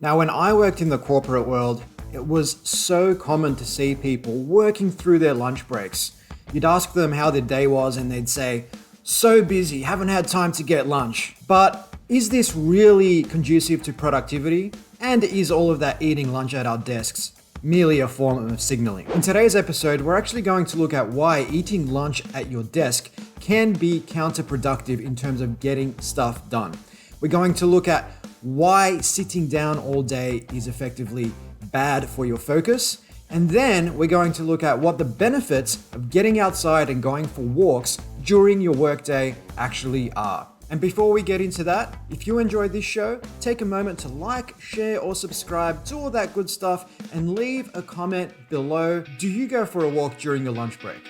Now, when I worked in the corporate world, it was so common to see people working through their lunch breaks. You'd ask them how their day was and they'd say, "So busy, haven't had time to get lunch." But is this really conducive to productivity? And is all of that eating lunch at our desks merely a form of signaling? In today's episode, we're actually going to look at why eating lunch at your desk can be counterproductive in terms of getting stuff done. We're going to look at why sitting down all day is effectively bad for your focus. And then we're going to look at what the benefits of getting outside and going for walks during your workday actually are. And before we get into that, if you enjoyed this show, take a moment to like, share, or subscribe to all that good stuff and leave a comment below. Do you go for a walk during your lunch break?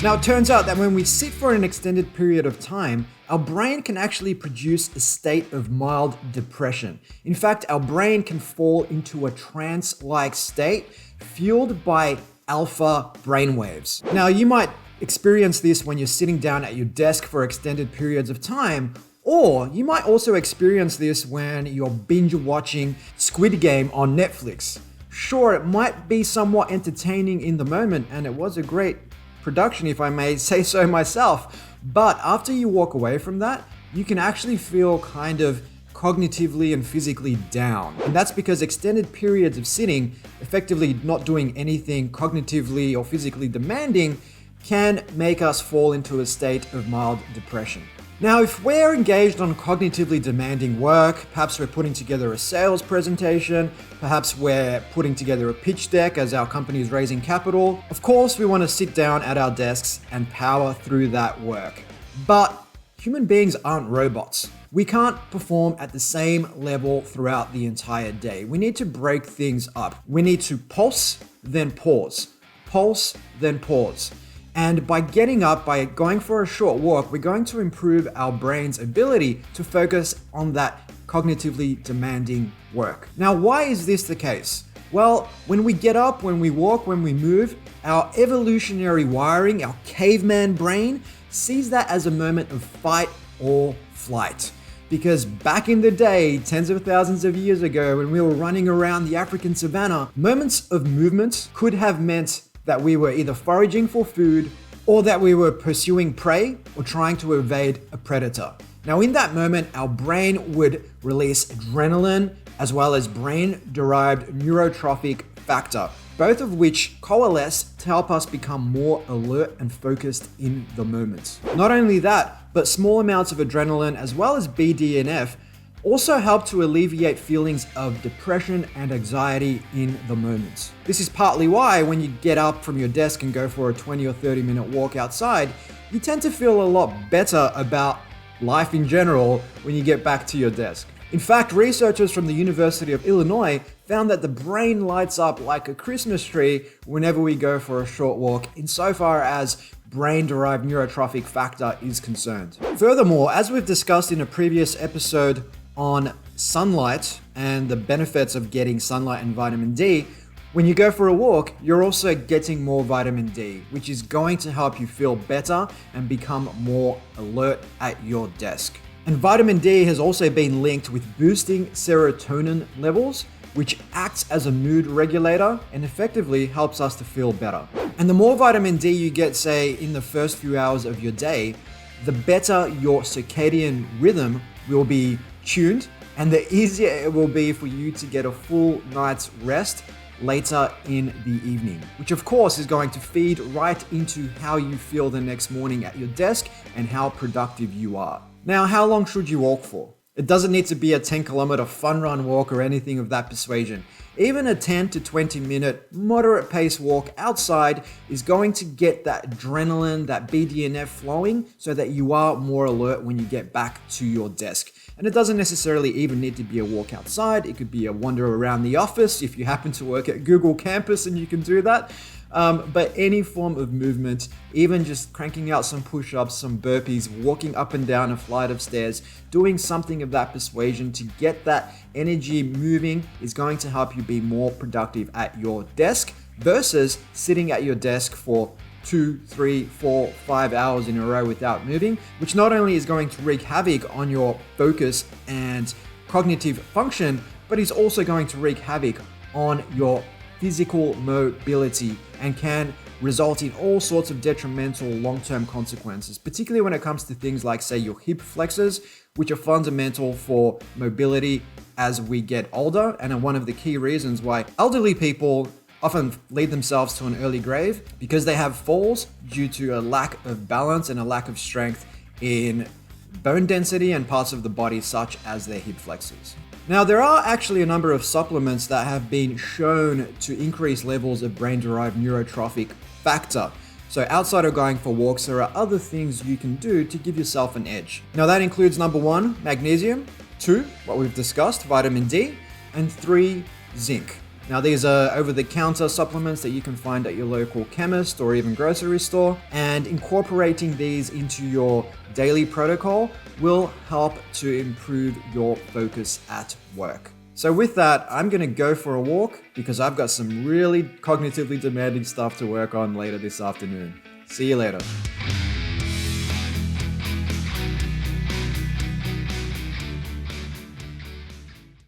Now, it turns out that when we sit for an extended period of time, our brain can actually produce a state of mild depression. In fact, our brain can fall into a trance-like state fueled by alpha brainwaves. Now, you might experience this when you're sitting down at your desk for extended periods of time, or you might also experience this when you're binge watching Squid Game on Netflix. Sure, it might be somewhat entertaining in the moment, and it was a great production, if I may say so myself. But after you walk away from that, you can actually feel kind of cognitively and physically down. And that's because extended periods of sitting, effectively not doing anything cognitively or physically demanding, can make us fall into a state of mild depression. Now, if we're engaged on cognitively demanding work, perhaps we're putting together a sales presentation, perhaps we're putting together a pitch deck as our company is raising capital, of course we want to sit down at our desks and power through that work. But human beings aren't robots. We can't perform at the same level throughout the entire day. We need to break things up. We need to pulse, then pause. Pulse, then pause. And by getting up, by going for a short walk, we're going to improve our brain's ability to focus on that cognitively demanding work. Now, why is this the case? Well, when we get up, when we walk, when we move, our evolutionary wiring, our caveman brain, sees that as a moment of fight or flight. Because back in the day, tens of thousands of years ago, when we were running around the African savannah, moments of movement could have meant that we were either foraging for food or that we were pursuing prey or trying to evade a predator. Now, in that moment, our brain would release adrenaline as well as brain-derived neurotrophic factor, both of which coalesce to help us become more alert and focused in the moment. Not only that, but small amounts of adrenaline as well as BDNF also help to alleviate feelings of depression and anxiety in the moment. This is partly why when you get up from your desk and go for a 20 or 30-minute walk outside, you tend to feel a lot better about life in general when you get back to your desk. In fact, researchers from the University of Illinois found that the brain lights up like a Christmas tree whenever we go for a short walk, insofar as brain-derived neurotrophic factor is concerned. Furthermore, as we've discussed in a previous episode on sunlight and the benefits of getting sunlight and vitamin D, when you go for a walk, you're also getting more vitamin D, which is going to help you feel better and become more alert at your desk. And vitamin D has also been linked with boosting serotonin levels, which acts as a mood regulator and effectively helps us to feel better. And the more vitamin D you get, say, in the first few hours of your day, the better your circadian rhythm will be tuned, and the easier it will be for you to get a full night's rest later in the evening, which of course is going to feed right into how you feel the next morning at your desk and how productive you are. Now, how long should you walk for? It doesn't need to be a 10-kilometer fun run walk or anything of that persuasion. Even a 10 to 20 minute moderate pace walk outside is going to get that adrenaline, that BDNF flowing so that you are more alert when you get back to your desk. And it doesn't necessarily even need to be a walk outside. It could be a wander around the office if you happen to work at Google campus and you can do that. But any form of movement, even just cranking out some push-ups, some burpees, walking up and down a flight of stairs, doing something of that persuasion to get that energy moving is going to help you be more productive at your desk versus sitting at your desk for 2, 3, 4, 5 hours in a row without moving, which not only is going to wreak havoc on your focus and cognitive function, but is also going to wreak havoc on your physical mobility and can result in all sorts of detrimental long-term consequences, particularly when it comes to things like, say, your hip flexors, which are fundamental for mobility as we get older, and are one of the key reasons why elderly people often lead themselves to an early grave, because they have falls due to a lack of balance and a lack of strength in bone density and parts of the body such as their hip flexors. Now, there are actually a number of supplements that have been shown to increase levels of brain-derived neurotrophic factor. So outside of going for walks, there are other things you can do to give yourself an edge. Now, that includes number 1, magnesium, 2, what we've discussed, vitamin D, and 3, zinc. Now, these are over-the-counter supplements that you can find at your local chemist or even grocery store, and incorporating these into your daily protocol will help to improve your focus at work. So with that, I'm gonna go for a walk because I've got some really cognitively demanding stuff to work on later this afternoon. See you later.